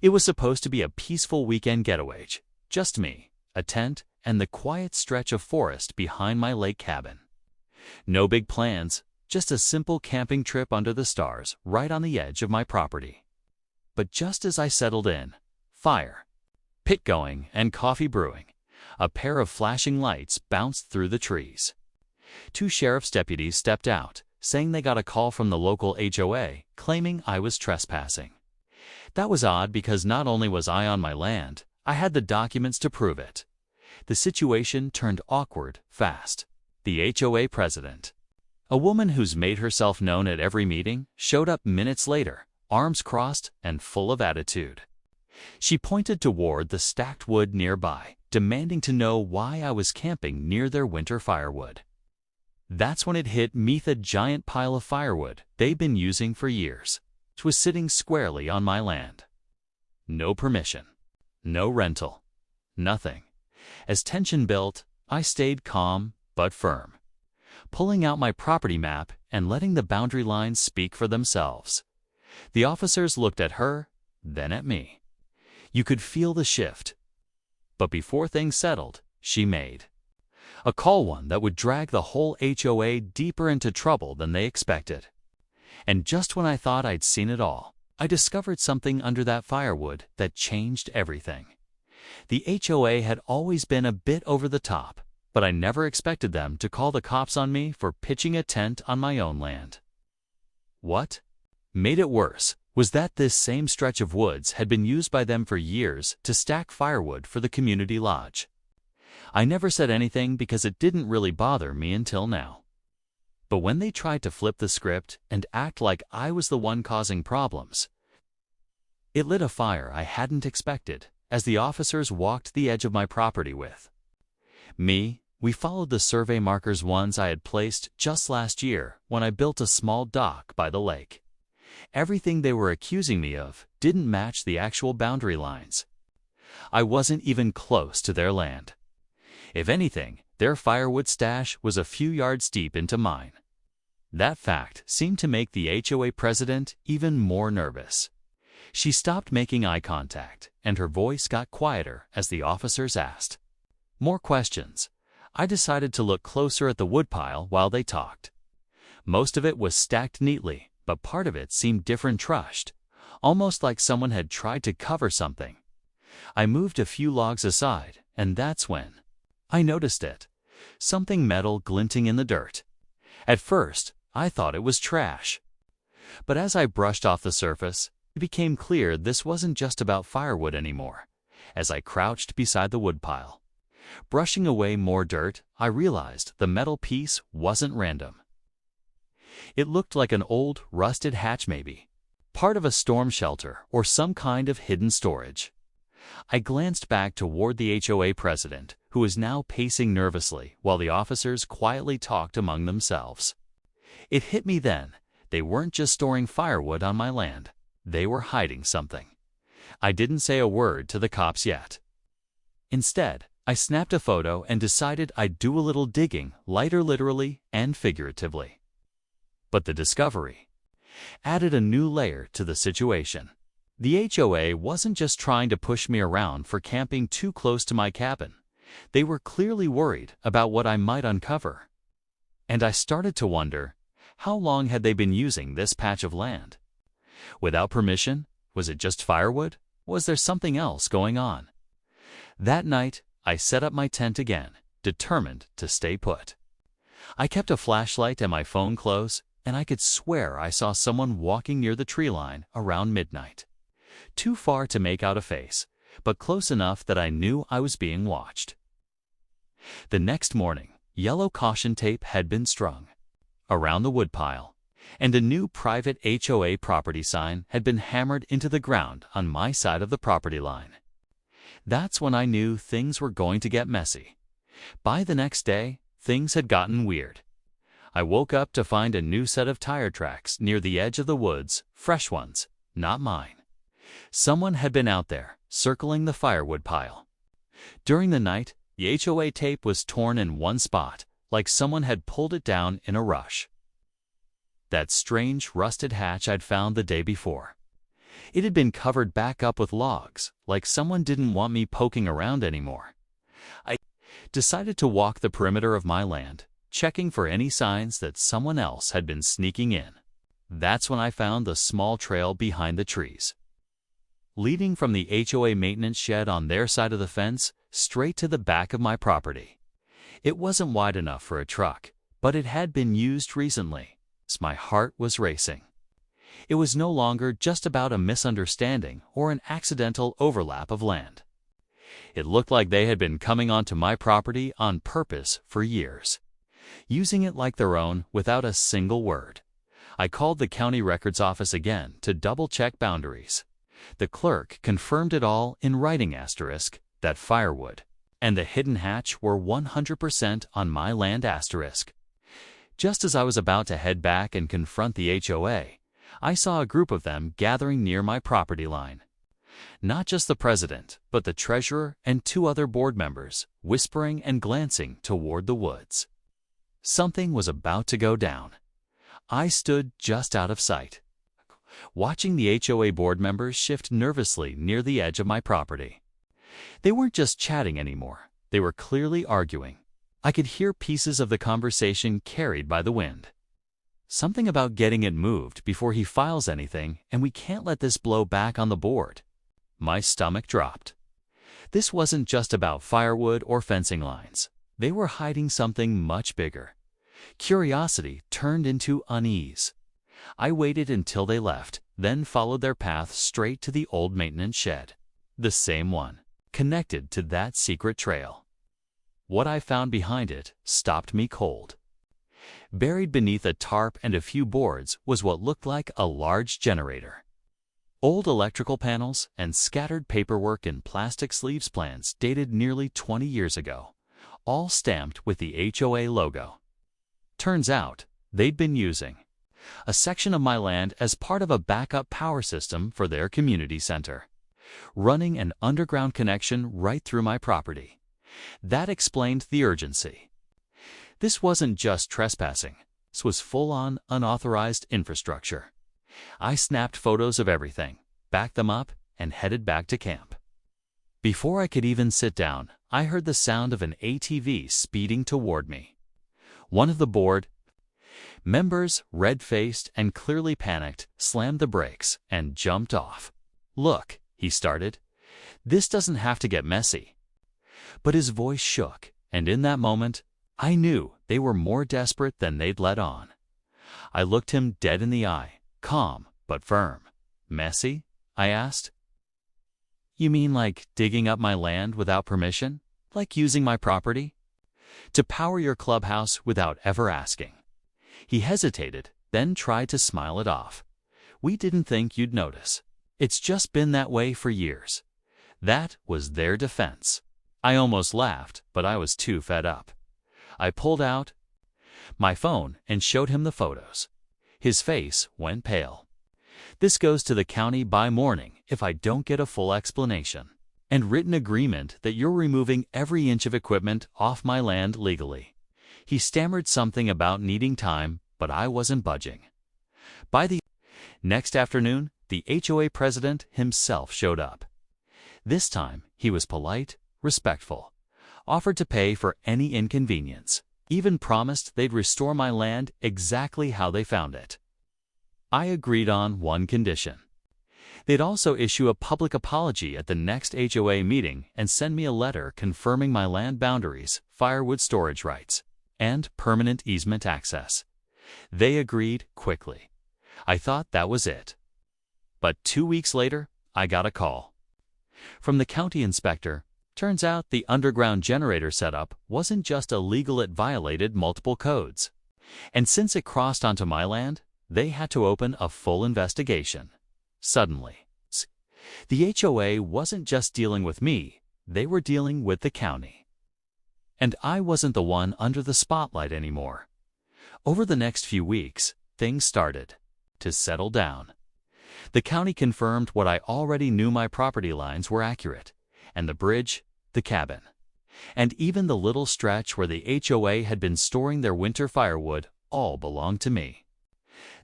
It was supposed to be a peaceful weekend getaway, just me, a tent, and the quiet stretch of forest behind my lake cabin. No big plans, just a simple camping trip under the stars right on the edge of my property. But just as I settled in, fire, pit going, and coffee brewing, a pair of flashing lights bounced through the trees. Two sheriff's deputies stepped out, saying they got a call from the local HOA claiming I was trespassing. That was odd because not only was I on my land, I had the documents to prove it. The situation turned awkward fast. The HOA president, a woman who's made herself known at every meeting, showed up minutes later, arms crossed and full of attitude. She pointed toward the stacked wood nearby, demanding to know why I was camping near their winter firewood. That's when it hit me, the giant pile of firewood they'd been using for years. It was sitting squarely on my land. No permission, no rental, nothing. As tension built, I stayed calm but firm, pulling out my property map and letting the boundary lines speak for themselves. The officers looked at her, then at me. You could feel the shift. But before things settled, she made a call, one that would drag the whole HOA deeper into trouble than they expected. And just when I thought I'd seen it all, I discovered something under that firewood that changed everything. The HOA had always been a bit over the top, but I never expected them to call the cops on me for pitching a tent on my own land. What made it worse was that this same stretch of woods had been used by them for years to stack firewood for the community lodge. I never said anything because it didn't really bother me until now. But when they tried to flip the script and act like I was the one causing problems, it lit a fire I hadn't expected as the officers walked the edge of my property with me. We followed the survey markers, ones I had placed just last year when I built a small dock by the lake. Everything they were accusing me of didn't match the actual boundary lines. I wasn't even close to their land. If anything, their firewood stash was a few yards deep into mine. That fact seemed to make the HOA president even more nervous. She stopped making eye contact, and her voice got quieter as the officers asked more questions. I decided to look closer at the woodpile while they talked. Most of it was stacked neatly, but part of it seemed different, trashed, almost like someone had tried to cover something. I moved a few logs aside, and that's when I noticed it. Something metal glinting in the dirt. At first, I thought it was trash. But as I brushed off the surface, it became clear this wasn't just about firewood anymore. As I crouched beside the woodpile, brushing away more dirt, I realized the metal piece wasn't random. It looked like an old, rusted hatch, maybe part of a storm shelter or some kind of hidden storage. I glanced back toward the HOA president, who was now pacing nervously while the officers quietly talked among themselves. It hit me then. They weren't just storing firewood on my land. They were hiding something. I didn't say a word to the cops yet. Instead, I snapped a photo and decided I'd do a little digging, literally and figuratively. But the discovery added a new layer to the situation. The HOA wasn't just trying to push me around for camping too close to my cabin. They were clearly worried about what I might uncover. And I started to wonder, how long had they been using this patch of land? Without permission? Was it just firewood? Was there something else going on? That night, I set up my tent again, determined to stay put. I kept a flashlight and my phone close, and I could swear I saw someone walking near the tree line around midnight. Too far to make out a face, but close enough that I knew I was being watched. The next morning, yellow caution tape had been strung around the woodpile, and a new private HOA property sign had been hammered into the ground on my side of the property line. That's when I knew things were going to get messy. By the next day, things had gotten weird. I woke up to find a new set of tire tracks near the edge of the woods, fresh ones, not mine. Someone had been out there, circling the firewood pile. During the night, the HOA tape was torn in one spot, like someone had pulled it down in a rush. That strange rusted hatch I'd found the day before. It had been covered back up with logs, like someone didn't want me poking around anymore. I decided to walk the perimeter of my land, checking for any signs that someone else had been sneaking in. That's when I found the small trail behind the trees, leading from the HOA maintenance shed on their side of the fence straight to the back of my property. It wasn't wide enough for a truck, but it had been used recently, so my heart was racing. It was no longer just about a misunderstanding or an accidental overlap of land. It looked like they had been coming onto my property on purpose for years, using it like their own without a single word. I called the county records office again to double-check boundaries. The clerk confirmed it all in writing *, that Firewood and the hidden hatch were 100% on my land *. Just as I was about to head back and confront the HOA, I saw a group of them gathering near my property line. Not just the president, but the treasurer and 2 other board members, whispering and glancing toward the woods. Something was about to go down. I stood just out of sight, watching the HOA board members shift nervously near the edge of my property. They weren't just chatting anymore. They were clearly arguing. I could hear pieces of the conversation carried by the wind. Something about getting it moved before he files anything, and we can't let this blow back on the board. My stomach dropped. This wasn't just about firewood or fencing lines. They were hiding something much bigger. Curiosity turned into unease. I waited until they left, then followed their path straight to the old maintenance shed. The same one, connected to that secret trail. What I found behind it stopped me cold. Buried beneath a tarp and a few boards was what looked like a large generator. Old electrical panels and scattered paperwork and plastic sleeves plans dated nearly 20 years ago, all stamped with the HOA logo. Turns out, they'd been using a section of my land as part of a backup power system for their community center, running an underground connection right through my property. That explained the urgency. This wasn't just trespassing. This was full-on, unauthorized infrastructure. I snapped photos of everything, backed them up, and headed back to camp. Before I could even sit down, I heard the sound of an ATV speeding toward me. One of the board members, red-faced and clearly panicked, slammed the brakes and jumped off. "Look," he started, "this doesn't have to get messy." But his voice shook, and in that moment, I knew they were more desperate than they'd let on. I looked him dead in the eye, calm but firm. "Messy?" I asked. "You mean like digging up my land without permission? Like using my property to power your clubhouse without ever asking?" He hesitated, then tried to smile it off. "We didn't think you'd notice. It's just been that way for years." That was their defense. I almost laughed, but I was too fed up. I pulled out my phone and showed him the photos. His face went pale. "This goes to the county by morning if I don't get a full explanation and written agreement that you're removing every inch of equipment off my land legally." He stammered something about needing time, but I wasn't budging. By the next afternoon, the HOA president himself showed up. This time, he was polite, respectful, offered to pay for any inconvenience, even promised they'd restore my land exactly how they found it. I agreed on one condition. They'd also issue a public apology at the next HOA meeting and send me a letter confirming my land boundaries, firewood storage rights, and permanent easement access. They agreed quickly. I thought that was it. But 2 weeks later, I got a call from the county inspector. Turns out the underground generator setup wasn't just illegal, it violated multiple codes. And since it crossed onto my land, they had to open a full investigation. Suddenly, the HOA wasn't just dealing with me, they were dealing with the county. And I wasn't the one under the spotlight anymore. Over the next few weeks, things started to settle down. The county confirmed what I already knew: my property lines were accurate, and the bridge, the cabin, and even the little stretch where the HOA had been storing their winter firewood all belonged to me.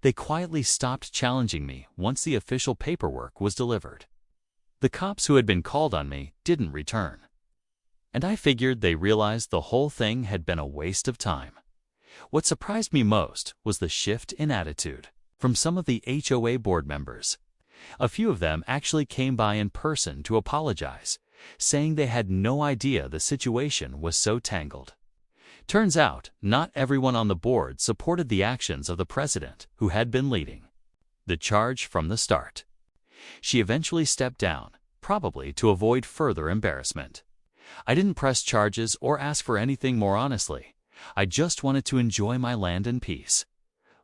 They quietly stopped challenging me once the official paperwork was delivered. The cops who had been called on me didn't return, and I figured they realized the whole thing had been a waste of time. What surprised me most was the shift in attitude from some of the HOA board members. A few of them actually came by in person to apologize, saying they had no idea the situation was so tangled. Turns out, not everyone on the board supported the actions of the president, who had been leading the charge from the start. She eventually stepped down, probably to avoid further embarrassment. I didn't press charges or ask for anything more honestly. I just wanted to enjoy my land in peace.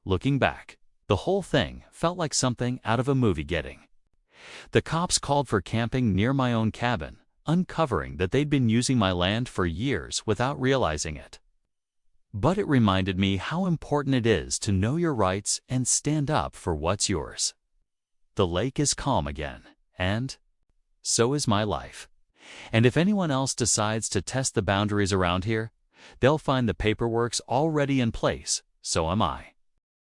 Looking back, the whole thing felt like something out of a movie getting. The cops called for camping near my own cabin, uncovering that they'd been using my land for years without realizing it. But it reminded me how important it is to know your rights and stand up for what's yours. The lake is calm again, and so is my life. And if anyone else decides to test the boundaries around here, they'll find the paperwork's already in place, so am I.